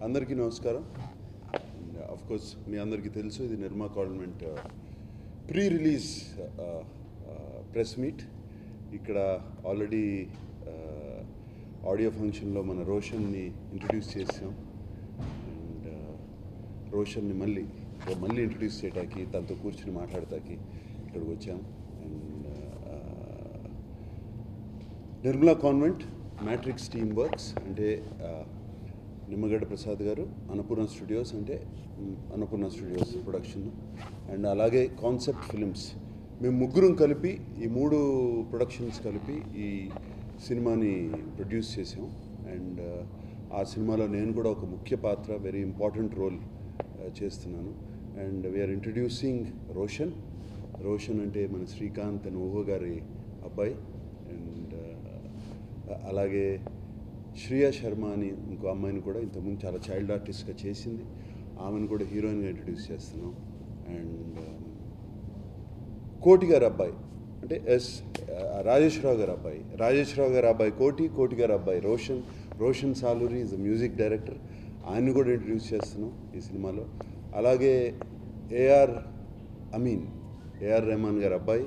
అందరికీ నమస్కారం. Of course మీ అందరికీ తెలుసు ఇది Nirma convent pre release press meet. ఇక్కడ ఆల్రెడీ ఆడియో ఫంక్షన్లో మన రోషన్ని ఇంట్రడ్యూస్ చేసాం. అండ్ రోషన్ని మళ్ళీ ఇంట్రడ్యూస్ చేయడానికి, తనతో కూర్చుని మాట్లాడటానికి ఇక్కడికి వచ్చాం. And Nirmala convent matrix team works అంటే నిమ్మగడ్డ ప్రసాద్ గారు, అన్నపూర్ణ స్టూడియోస్ అంటే అన్నపూర్ణ స్టూడియోస్ ప్రొడక్షన్, అండ్ అలాగే కాన్సెప్ట్ ఫిలిమ్స్, మేము ముగ్గురం కలిపి ఈ 3 ప్రొడక్షన్స్ కలిపి ఈ సినిమాని ప్రొడ్యూస్ చేసాం. అండ్ ఆ సినిమాలో నేను కూడా ఒక ముఖ్య పాత్ర, వెరీ ఇంపార్టెంట్ రోల్ చేస్తున్నాను. అండ్ వీఆర్ ఇంట్రడ్యూసింగ్ రోషన్ అంటే మన శ్రీకాంత్ అండ్ ఓహో గారి అబ్బాయి. అండ్ అలాగే శ్రియా శర్మ అని ఇంకో అమ్మాయిని కూడా ఇంతకుముందు చాలా చైల్డ్ ఆర్టిస్ట్గా చేసింది, ఆమెను కూడా హీరోయిన్గా ఇంట్రడ్యూస్ చేస్తున్నాం. అండ్ కోటి గారి అబ్బాయి అంటే రాజేశ్వరరావు గారి అబ్బాయి కోటి గారి అబ్బాయి Roshan Saluri is music director, ఆయన్ని కూడా ఇంట్రడ్యూస్ చేస్తున్నాం ఈ సినిమాలో. అలాగే ఏఆర్ రెహమాన్ గారి అబ్బాయి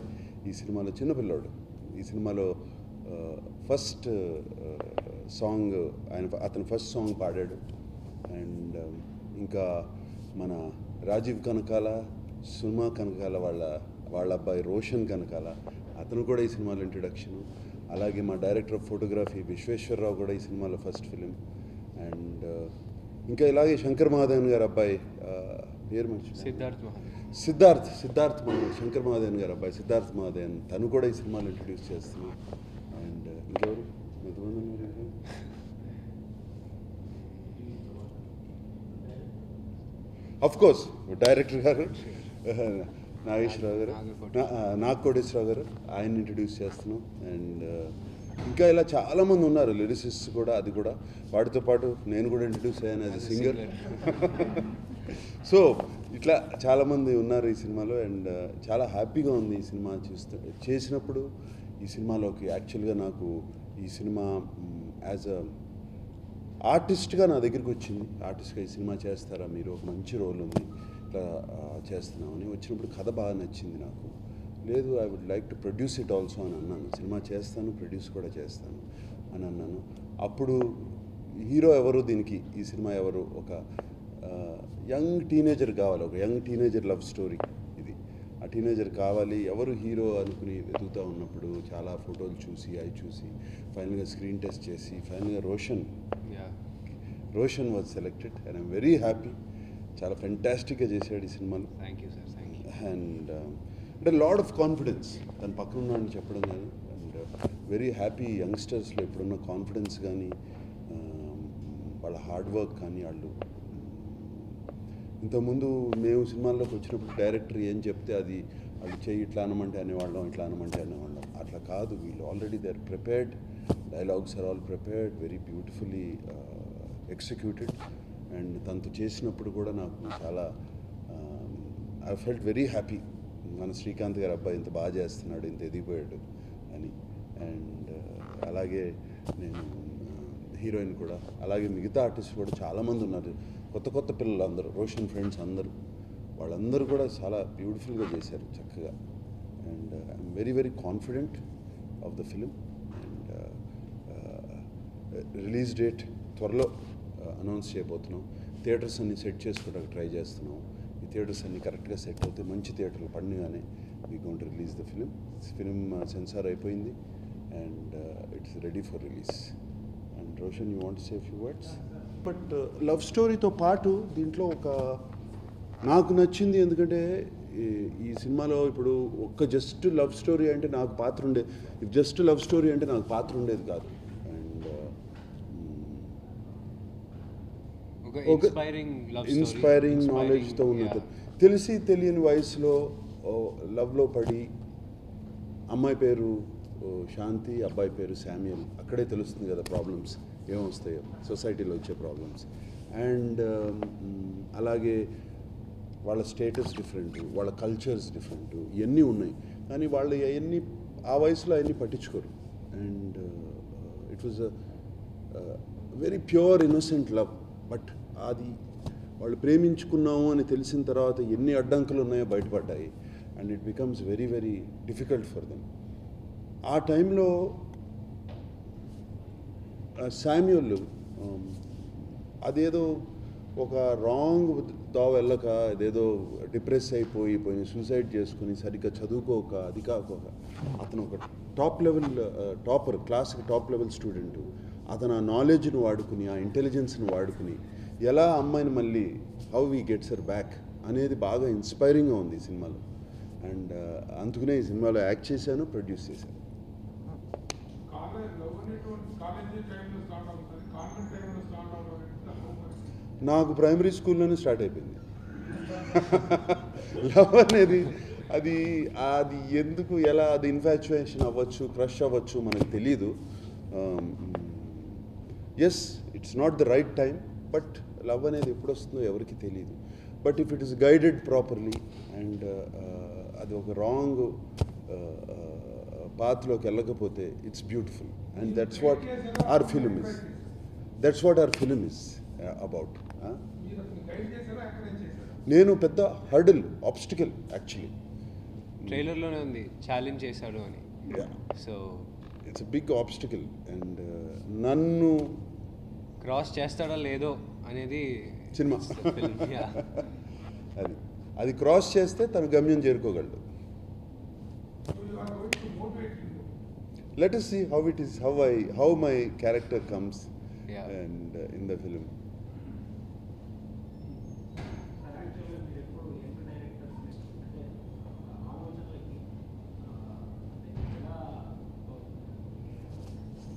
ఈ సినిమాలో చిన్నపిల్లాడు. ఈ సినిమాలో ఫస్ట్ సాంగ్ అతను ఫస్ట్ సాంగ్ పాడాడు. అండ్ ఇంకా మన రాజీవ్ కనకాల, సుమా కనకాల వాళ్ళ అబ్బాయి రోషన్ కనకాల, అతను కూడా ఈ సినిమాలో ఇంట్రడక్షను. అలాగే మా డైరెక్టర్ ఆఫ్ ఫోటోగ్రఫీ విశ్వేశ్వరరావు కూడా ఈ సినిమాలో ఫస్ట్ ఫిలిం. అండ్ ఇంకా ఇలాగే శంకర్ మహాదేవన్ గారి అబ్బాయి పేరు మంచి సిద్ధార్థ్ శంకర్ మహాదేవన్ గారి అబ్బాయి సిద్ధార్థ్ మహాదేవన్, తను కూడా ఈ సినిమాలో ఇంట్రడ్యూస్ చేస్తున్నాం. అండ్ ఇంకెవరు ఎంతమంది ఉన్నారు? అఫ్ కోర్స్ డైరెక్టర్ గారు నాగేశ్వరరావు గారు, నాగకోటేశ్వరరావు గారు, ఆయన్ని ఇంట్రడ్యూస్ చేస్తున్నాం. అండ్ ఇంకా ఇలా చాలామంది ఉన్నారు లిరిసిస్ట్స్ కూడా. అది కూడా వాటితో పాటు నేను కూడా ఇంట్రడ్యూస్ అయ్యాను యాజ్ ఎ సింగర్. సో ఇట్లా చాలామంది ఉన్నారు ఈ సినిమాలో. అండ్ చాలా హ్యాపీగా ఉంది ఈ సినిమా చేసినప్పుడు. ఈ సినిమాలోకి యాక్చువల్గా నాకు ఈ సినిమా యాజ్ అ ఆర్టిస్ట్గా నా దగ్గరికి వచ్చింది. ఆర్టిస్ట్గా ఈ సినిమా చేస్తారా మీరు, ఒక మంచి రోల్ ఉంది, ఇట్లా చేస్తున్నామని వచ్చినప్పుడు కథ బాగా నచ్చింది నాకు. లేదు, I would like to produce it also అని అన్నాను. సినిమా చేస్తాను, ప్రొడ్యూస్ కూడా చేస్తాను అని అన్నాను. అప్పుడు హీరో ఎవరు, దీనికి ఈ సినిమా ఎవరు, ఒక యంగ్ టీనేజర్ కావాలి, ఒక యంగ్ టీనేజర్ లవ్ స్టోరీ ఇది. ఆ టీనేజర్ కావాలి, ఎవరు హీరో అనుకుని వెతుకుతూ ఉన్నప్పుడు చాలా ఫోటోలు చూసి ఫైనల్గా స్క్రీన్ టెస్ట్ చేసి ఫైనల్గా Roshan was selected. And I'm very happy. చాలా ఫెంటాస్టిక్గా చేశాడు ఈ సినిమాలో. అండ్ అంటే లాడ్ ఆఫ్ కాన్ఫిడెన్స్ తన పక్కన ఉన్నాడని చెప్పడం కానీ. And very happy. యంగ్స్టర్స్లో ఇప్పుడున్న కాన్ఫిడెన్స్ కానీ, వాళ్ళ హార్డ్ వర్క్ కానీ, వాళ్ళు ఇంతకుముందు మేము సినిమాల్లోకి వచ్చినప్పుడు డైరెక్టర్ ఏం చెప్తే అది వాళ్ళు చేయి ఇట్లా అనమంటే అనేవాళ్ళం, ఇట్లా అనమంటే అనేవాళ్ళం. అట్లా కాదు, వీళ్ళు already they are prepared, dialogues are all prepared, very beautifully executed. And తనతో చేసినప్పుడు కూడా నాకు చాలా ఐ ఫెల్ట్ వెరీ హ్యాపీ. మన శ్రీకాంత్ గారి అబ్బాయి ఇంత బాగా చేస్తున్నాడు, ఇంత ఎదిగిపోయాడు అని. అండ్ అలాగే నేను హీరోయిన్ కూడా, అలాగే మిగతా ఆర్టిస్ట్ కూడా చాలామంది ఉన్నారు, కొత్త పిల్లలు అందరూ, రోషన్ ఫ్రెండ్స్ అందరూ, వాళ్ళందరూ కూడా చాలా బ్యూటిఫుల్గా చేశారు, చక్కగా. And I'm very confident of the film. And release date త్వరలో అనౌన్స్ చేయబోతున్నాం. థియేటర్స్ అన్ని సెట్ చేసుకోవడానికి ట్రై చేస్తున్నాం. ఈ థియేటర్స్ అన్ని కరెక్ట్గా సెట్ అవుతే మంచి థియేటర్లు పడినగానే we going to release the film censor అయిపోయింది. And it's ready for release. And Roshan, you want say few words? But love స్టోరీతో పాటు దీంట్లో ఒక నాకు నచ్చింది, ఎందుకంటే ఈ సినిమాలో ఇప్పుడు ఒక్క జస్ట్ లవ్ స్టోరీ అంటే నాకు పాత్ర ఉండేది, జస్ట్ లవ్ స్టోరీ అంటే నాకు పాత్ర ఉండేది కాదు. అండ్ ఇన్స్పైరింగ్ నాలెడ్జ్తో ఉన్నది. తెలిసి తెలియని వయసులో లవ్లో పడి, అమ్మాయి పేరు శాంతి, అబ్బాయి పేరు శామ్యుయల్, అక్కడే తెలుస్తుంది కదా ప్రాబ్లమ్స్ ఏమొస్తాయో, సొసైటీలో వచ్చే ప్రాబ్లమ్స్. అండ్ అలాగే వాళ్ళ స్టేటస్ డిఫరెంట్, వాళ్ళ కల్చర్స్ డిఫరెంట్, ఇవన్నీ ఉన్నాయి. కానీ వాళ్ళు అవన్నీ ఆ వయసులో అవన్నీ పట్టించుకోరు. And it was a very pure innocent love. But అది వాళ్ళు ప్రేమించుకున్నాము అని తెలిసిన తర్వాత ఎన్ని అడ్డంకులు ఉన్నాయో బయటపడ్డాయి. And it becomes very very difficult for them. ఆ టైంలో శామ్యూల్ అదేదో ఒక రాంగ్ దావ వెళ్ళక అదేదో డిప్రెస్ అయిపోయి సూసైడ్ చేసుకుని సరిగ్గా చదువుకోక అది కాకోక అతను ఒక టాపర్ క్లాస్కి టాప్ లెవెల్ స్టూడెంట్. అతను ఆ నాలెడ్జ్ని వాడుకుని ఆ ఇంటెలిజెన్స్ని వాడుకుని ఎలా అమ్మాయిని మళ్ళీ how we gets her back అనేది బాగా ఇన్స్పైరింగ్గా ఉంది ఈ సినిమాలో. అండ్ అందుకనే ఈ సినిమాలో యాక్ట్ చేశాను, ప్రొడ్యూస్ చేశాను. నాకు ప్రైమరీ స్కూల్లోనే స్టార్ట్ అయిపోయింది లవ్ అనేది. అది ఎందుకు ఎలా అది ఇన్ఫాచ్యుయేషన్ అవ్వచ్చు, క్రష్ అవ్వచ్చు మనకు తెలీదు. Yes, it's not the right time, but love అనేది ఎప్పుడు వస్తుందో ఎవరికి తెలియదు. But if it is guided properly and అది ఒక రాంగ్ పాత్లోకి వెళ్ళకపోతే it's beautiful. And that's what our film is about. నేను పెద్ద హర్డిల్, ఆబ్స్టికల్ యాక్చువల్లీ. ట్రైలర్లోనే ఉంది ఛాలెంజ్ చేశాడు అని. So it's big obstacle. And నన్ను క్రాస్ చేస్తాడో లేదో అనేది సినిమా. అది క్రాస్ చేస్తే తన గమ్యం చేరుకోగలడు. Let us see how it is, how my character comes and in the film.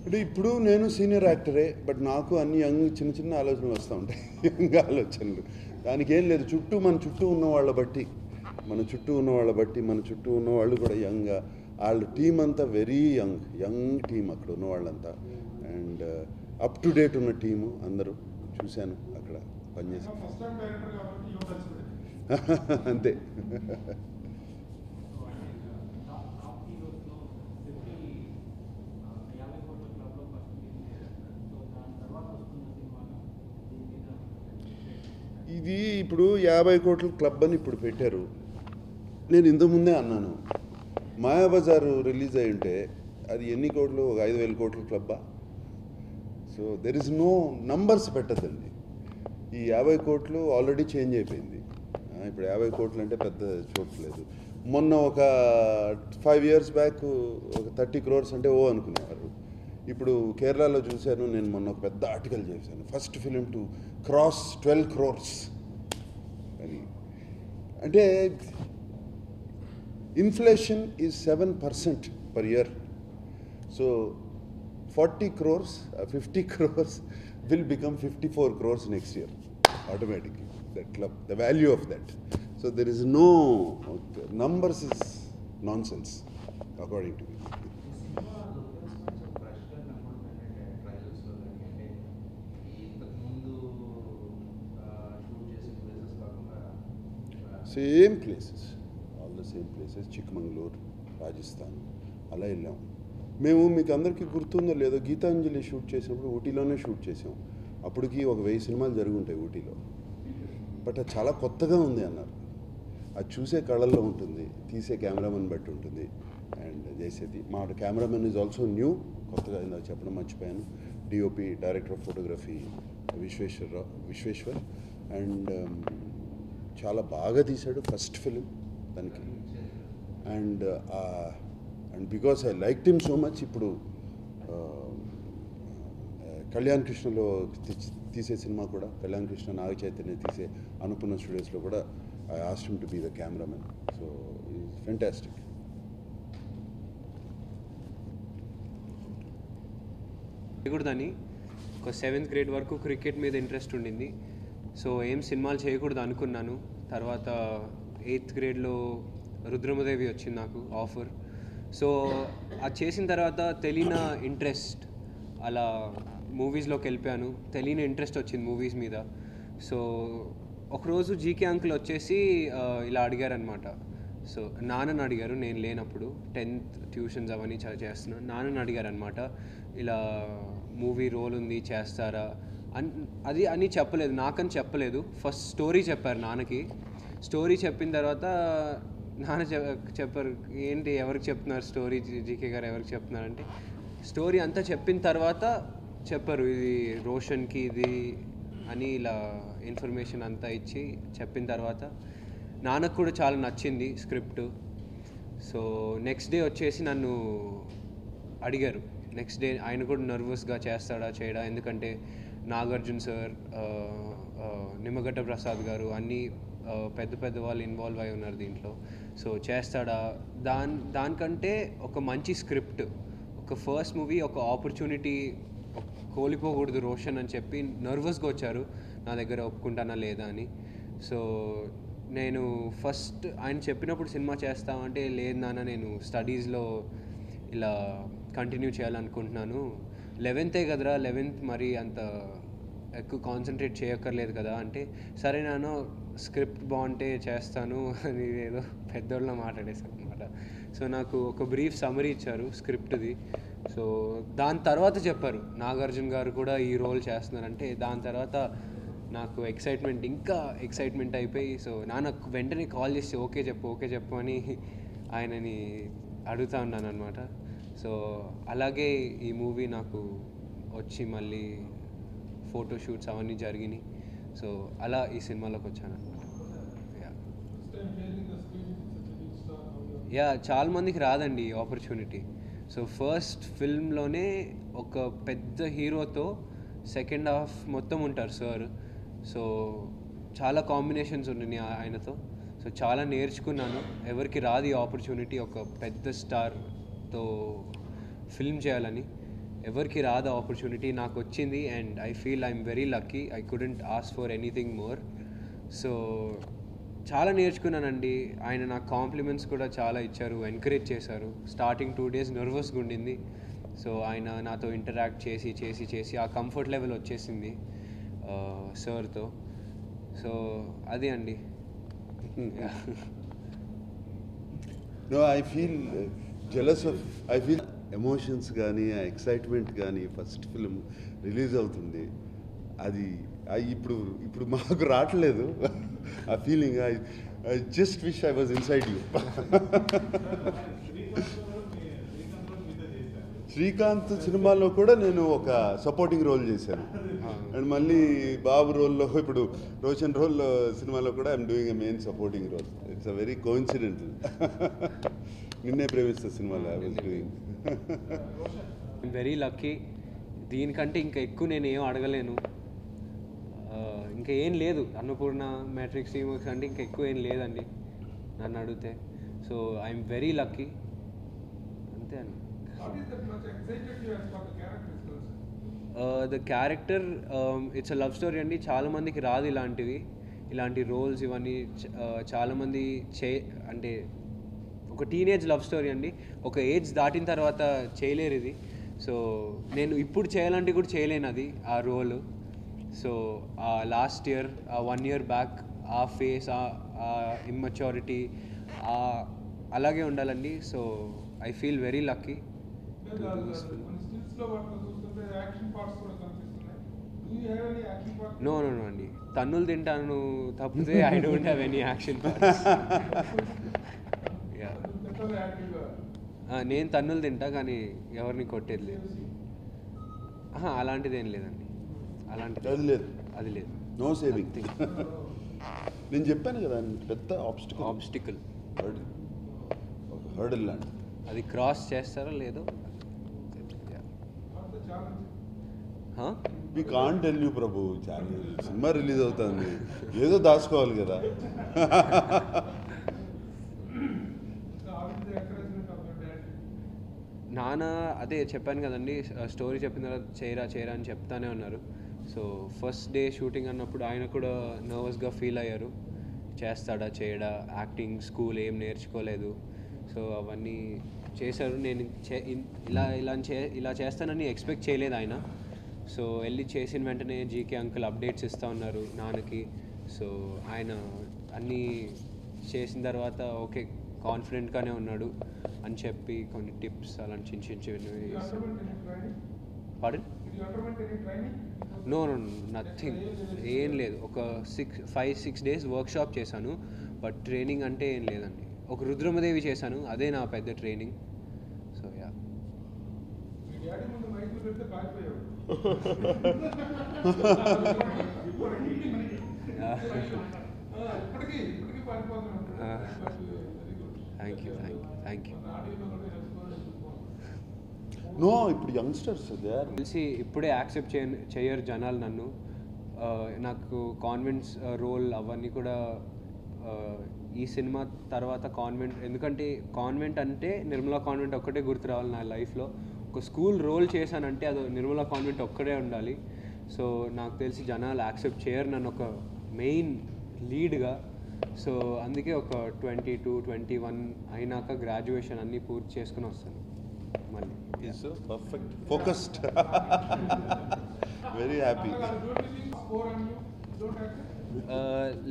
అంటే ఇప్పుడు నేను సీనియర్ యాక్టరే, బట్ నాకు అన్ని చిన్న చిన్న ఆలోచనలు వస్తూ ఉంటాయి, యంగ్ ఆలోచనలు. దానికి ఏం లేదు, మన చుట్టూ ఉన్న వాళ్ళ బట్టి మన చుట్టూ ఉన్న వాళ్ళు కూడా యంగ్గా, వాళ్ళ టీం అంతా వెరీ యంగ్ టీం అక్కడ ఉన్న వాళ్ళంతా. అండ్ అప్ టు డేట్ ఉన్న టీము అందరూ చూశాను అక్కడ పనిచేసి. అంతే. ఇది ఇప్పుడు 50 కోట్ల క్లబ్ అని ఇప్పుడు పెట్టారు. నేను ఇంతకుముందే అన్నాను, మాయాబజారు రిలీజ్ అయి ఉంటే అది ఎన్ని కోట్లు, ఒక 5,000 కోట్ల క్లబ్బా? So there is no numbers పెట్టద్దండి. ఈ 50 కోట్లు ఆల్రెడీ చేంజ్ అయిపోయింది. ఇప్పుడు 50 కోట్లు అంటే పెద్ద చూడలేదు. మొన్న ఒక 5 years బ్యాక్ ఒక 30 crores అంటే అనుకునేవారు. ఇప్పుడు కేరళలో చూశాను నేను, మొన్న ఒక పెద్ద ఆర్టికల్ చేశాను, first film to cross 12 crores అని. అంటే inflation is 7% per year. So 40 crores, 50 crores will become 54 crores next year automatically, that club, the value of that. So there is no, numbers is nonsense according to me. Same places, all the same places. Chikmagalur, Rajasthan అలా వెళ్ళాం మేము. మీకు అందరికీ గుర్తుందో లేదో, Gitanjali shoot చేసినప్పుడు ఊటీలోనే shoot చేసాం. అప్పటికి ఒక 1000 సినిమాలు జరుగుంటాయి ఊటీలో. బట్ అది చాలా కొత్తగా ఉంది అన్నారు. అది చూసే కళల్లో ఉంటుంది, తీసే కెమెరామెన్ బట్టి ఉంటుంది. అండ్ చేసేది మా కెమెరామెన్ ఈజ్ ఆల్సో న్యూ, కొత్తగా ఇందాక చెప్పడం మర్చిపోయాను. DOP, director of photography Vishweshwar. And చాలా బాగా తీశాడు ఫస్ట్ ఫిలిం దానికి. And because I liked him so much, ఇప్పుడు కళ్యాణ్ కృష్ణలో తీసే సినిమా కూడా, కళ్యాణ్ కృష్ణ, నాగ చైతన్య తీసే అనుపూర్ణ స్టూడియోస్లో కూడా I asked him to be the cameraman. So is fantastic. చేయకూడదని ఒక 7th grade వరకు క్రికెట్ మీద ఇంట్రెస్ట్ ఉండింది. సో ఏం సినిమాలు చేయకూడదు అనుకున్నాను. తర్వాత 8th gradeలో రుద్రమదేవి వచ్చింది నాకు ఆఫర్. సో అది చేసిన తర్వాత తెలియని ఇంట్రెస్ట్, అలా మూవీస్లోకి వెళ్ళిపోయాను. తెలియని ఇంట్రెస్ట్ వచ్చింది మూవీస్ మీద. సో ఒకరోజు జీకే అంకుల్ వచ్చేసి ఇలా అడిగారనమాట. సో నాన్నని అడిగారు, నేను లేనప్పుడు 10th ట్యూషన్స్ అవన్నీ చేస్తున్నాను. నాన్నని అడిగారనమాట, ఇలా మూవీ రోల్ ఉంది చేస్తారా అది అని చెప్పలేదు, నాకని చెప్పలేదు. ఫస్ట్ స్టోరీ చెప్పారు నాన్నకి. స్టోరీ చెప్పిన తర్వాత నాన్న చెప్పారు, ఏంటి ఎవరికి చెప్తున్నారు స్టోరీ, జీకే గారు ఎవరికి చెప్తున్నారంటే, స్టోరీ అంతా చెప్పిన తర్వాత చెప్పారు ఇది రోషన్కి ఇది అని, ఇలా ఇన్ఫర్మేషన్ అంతా ఇచ్చి చెప్పిన తర్వాత నాన్నకు కూడా చాలా నచ్చింది స్క్రిప్ట్. సో నెక్స్ట్ డే వచ్చేసి నన్ను అడిగారు. నెక్స్ట్ డే ఆయన కూడా నర్వస్గా చేస్తాడా చేయడా, ఎందుకంటే నాగార్జున సార్, నిమ్మగడ్డ ప్రసాద్ గారు అన్నీ పెద్ద పెద్ద వాళ్ళు ఇన్వాల్వ్ అయి ఉన్నారు దీంట్లో. సో చేస్తాడా, దానికంటే ఒక మంచి స్క్రిప్ట్, ఒక ఫస్ట్ మూవీ, ఒక ఆపర్చునిటీ కోల్పోకూడదు రోషన్ అని చెప్పి నర్వస్గా వచ్చారు నా దగ్గర, ఒప్పుకుంటానా లేదా అని. సో నేను ఫస్ట్ ఆయన చెప్పినప్పుడు సినిమా చేస్తామంటే, లేదు నాన్న నేను స్టడీస్లో ఇలా కంటిన్యూ చేయాలనుకుంటున్నాను, 11th కదరా, 11th మరి అంత ఎక్కువ కాన్సన్ట్రేట్ చేయక్కర్లేదు కదా అంటే, సరే నాన్న స్క్రిప్ట్ బాగుంటే చేస్తాను అని ఏదో పెద్దోళ్ళ మాట్లాడేశాను అనమాట. సో నాకు ఒక బ్రీఫ్ సమరీ ఇచ్చారు స్క్రిప్ట్ది. సో దాని తర్వాత చెప్పారు నాగార్జున గారు కూడా ఈ రోల్ చేస్తున్నారంటే, దాని తర్వాత నాకు ఇంకా ఎక్సైట్మెంట్ అయిపోయి, సో నాన్న వెంటనే కాల్ చేసి ఓకే చెప్పు అని ఆయనని అడుగుతా ఉన్నాను అనమాట. సో అలాగే ఈ మూవీ నాకు వచ్చి మళ్ళీ ఫోటోషూట్స్ అవన్నీ జరిగినాయి. సో అలా ఈ సినిమాలోకి వచ్చాను అనమాట. చాలా మందికి రాదండి ఈ ఆపర్చునిటీ. సో ఫస్ట్ ఫిల్మ్లోనే ఒక పెద్ద హీరోతో సెకండ్ హాఫ్ మొత్తం ఉంటారు సార్. సో చాలా కాంబినేషన్స్ ఉన్నాయి ఆయనతో. సో చాలా నేర్చుకున్నాను. ఎవరికి రాదు ఈ ఆపర్చునిటీ, ఒక పెద్ద స్టార్తో ఫిల్మ్ చేయాలని ఎవరికి రాదు ఆపర్చునిటీ, నాకు వచ్చింది. And I feel I'm very lucky, I couldn't ask for anything more. So చాలా నేర్చుకున్నానండి. ఆయన నాకు కాంప్లిమెంట్స్ కూడా చాలా ఇచ్చారు, ఎంకరేజ్ చేశారు. స్టార్టింగ్ 2 days నర్వస్గా ఉండింది. సో ఆయన నాతో ఇంటరాక్ట్ చేసి ఆ కంఫర్ట్ లెవెల్ వచ్చేసింది సార్తో. సో అది అండి. No I feel jealous of, I feel emotions కానీ ఆ ఎక్సైట్మెంట్ కానీ ఫస్ట్ ఫిల్మ్ రిలీజ్ అవుతుంది, అది ఇప్పుడు మాకు రావట్లేదు ఆ feeling. I just wish I was inside you. Srikanth సినిమాలో కూడా నేను ఒక సపోర్టింగ్ రోల్ చేశాను. అండ్ మళ్ళీ బాబు రోల్లో, ఇప్పుడు రోషన్ రోల్లో సినిమాలో కూడా I'm doing a main supporting role. It's a very coincidental. నిన్నే ప్రేమిస్తా సినిమాలో I was doing. Very lucky. దీనికంటే ఇంకా ఎక్కువ నేను ఏం అడగలేను. ఇంకా ఏం లేదు, అన్నపూర్ణ, మ్యాట్రిక్స్, టీమర్స్ అంటే ఇంకా ఎక్కువ ఏం లేదండి నన్ను అడిగితే. సో ఐఎమ్ వెరీ లక్కీ, అంతే అండి. The character, it's a love story అండి. చాలామందికి రాదు ఇలాంటి రోల్స్ ఇవన్నీ. చాలామంది అంటే ఒక టీనేజ్ లవ్ స్టోరీ అండి. ఒక ఏజ్ దాటిన తర్వాత చేయలేరు ఇది. సో నేను ఇప్పుడు చేయాలంటే కూడా చేయలేను అది, ఆ role. So last year, 1 year back ఆ ఫేస్, ఆ ఇమ్మెచ్యూరిటీ అలాగే ఉండాలండి. So I feel very lucky. No అండి, తన్నులు తింటాను తప్పితే I don't have any action parts. నేను తన్నులు తింటా కానీ ఎవరిని కొట్టేది లేదు. అలాంటిది ఏం లేదండి, అది లేదు. No saving. నేను చెప్పాను కదా, పెద్ద ఆబ్స్టికల్ హర్డిల్ లాంటి, అది క్రాస్ చేస్తారో లేదో. We can't tell you Prabhu. సినిమా రిలీజ్ అవుతుంది, ఏదో దాచుకోవాలి కదా. నాన్న అదే చెప్పాను కదండి, స్టోరీ చెప్పిన తర్వాత చేయరా అని చెప్తానే ఉన్నారు. సో ఫస్ట్ డే షూటింగ్ అన్నప్పుడు ఆయన కూడా నర్వస్గా ఫీల్ అయ్యారు, చేస్తాడా చేయడా, యాక్టింగ్ స్కూల్ ఏం నేర్చుకోలేదు. సో అవన్నీ చేశారు. నేను ఇలా చేస్తానని ఎక్స్పెక్ట్ చేయలేదు ఆయన. సో వెళ్ళి చేసిన వెంటనే జీకే అంకుల్ అప్డేట్స్ ఇస్తూ ఉన్నారు నాన్నకి. సో ఆయన అన్నీ చేసిన తర్వాత ఓకే కాన్ఫిడెంట్గానే ఉన్నాడు అని చెప్పి కొన్ని టిప్స్ అలాంటి చిన్న చిన్నవి. పాడన్ నో నో నథింగ్, ఏం లేదు. ఒక 5-6 డేస్ వర్క్షాప్ చేశాను, బట్ ట్రైనింగ్ అంటే ఏం లేదండి. ఒక రుద్రమదేవి చేశాను, అదే నా పెద్ద training. So yeah. Thank you. No, ఇప్పుడు యంగ్స్టర్స్ తెలిసి ఇప్పుడే యాక్సెప్ట్ చేయరు జనాలు నన్ను. నాకు కాన్వెంట్స్ రోల్ అవన్నీ కూడా ఈ సినిమా తర్వాత కాన్వెంట్, ఎందుకంటే కాన్వెంట్ అంటే నిర్మలా కాన్వెంట్ ఒక్కటే గుర్తు రావాలి నా లైఫ్లో. ఒక స్కూల్ రోల్ చేశానంటే అది నిర్మలా కాన్వెంట్ ఒక్కడే ఉండాలి. సో నాకు తెలిసి జనాలు యాక్సెప్ట్ చేయరు నన్ను ఒక మెయిన్ లీడ్గా. సో అందుకే ఒక 22-21 అయినాక గ్రాడ్యుయేషన్ అన్నీ పూర్తి చేసుకుని వస్తాను మళ్ళీ. Perfect, focused, very happy.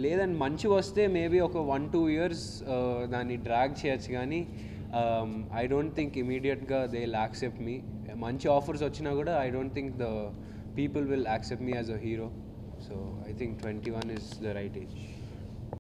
లేదండి, మంచిగా వస్తే మేబీ ఒక 1-2 ఇయర్స్ దాన్ని డ్రాగ్ చేయొచ్చు, కానీ ఐ డోంట్ థింక్ ఇమీడియట్గా దే విల్ యాక్సెప్ట్ మీ. మంచి ఆఫర్స్ వచ్చినా కూడా I don't think the people will accept me as a hero. So I think 21 is the right age.